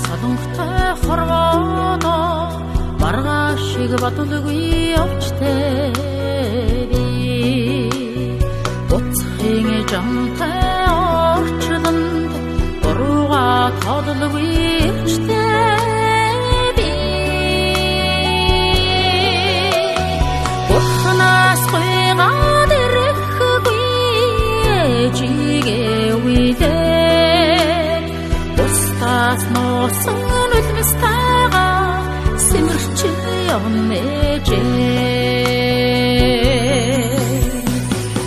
Солонготой хорвоодо маргаашиг бодолгүй явчтэй би буцхын жамтай орчлонд бурууга тодлгүй явчтэй би бурхнаас гойгаад ирэхгүй ээжигээ үйлээ бустаас носон үлмэстайга симэрч явнэжээ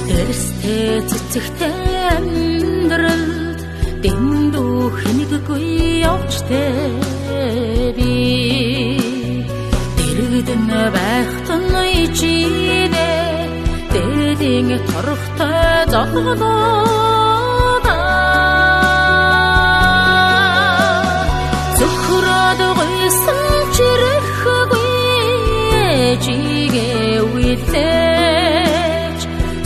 дэрстэй цэцэгтэй амьдралд дэндүү хэнэггүй явчтэй би дэрэгдэн байхтан ичидээ дээдийн торохтой золголоо ээжигээ үйлээж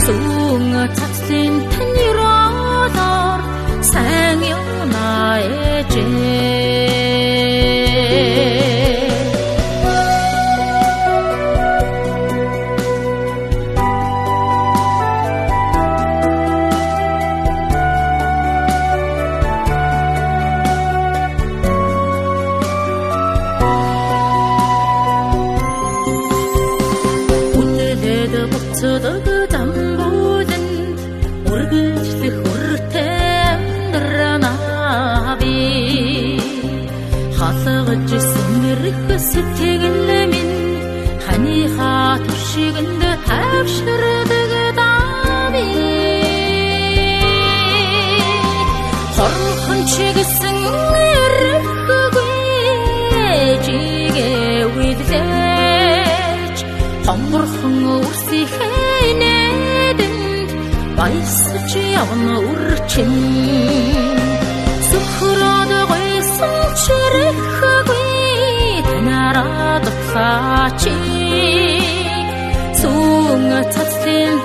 сүн цацлын таньролоор сайн юуна ээжээ Цэдэг дамбуулан үргэлжлэх үртэй амьдранаа би халгаж сэмэрэх сэтгэл минь ханыхаа түшигэнд тавширдаг даа би хорхон чигсэн ирэхгүй ээжигээ үйлдэж хонгорхон үсихэй нэдэнд баясч явна үрчин сөхрөөд гойсон чирэхгүй танараа дутлаач сүн цацлын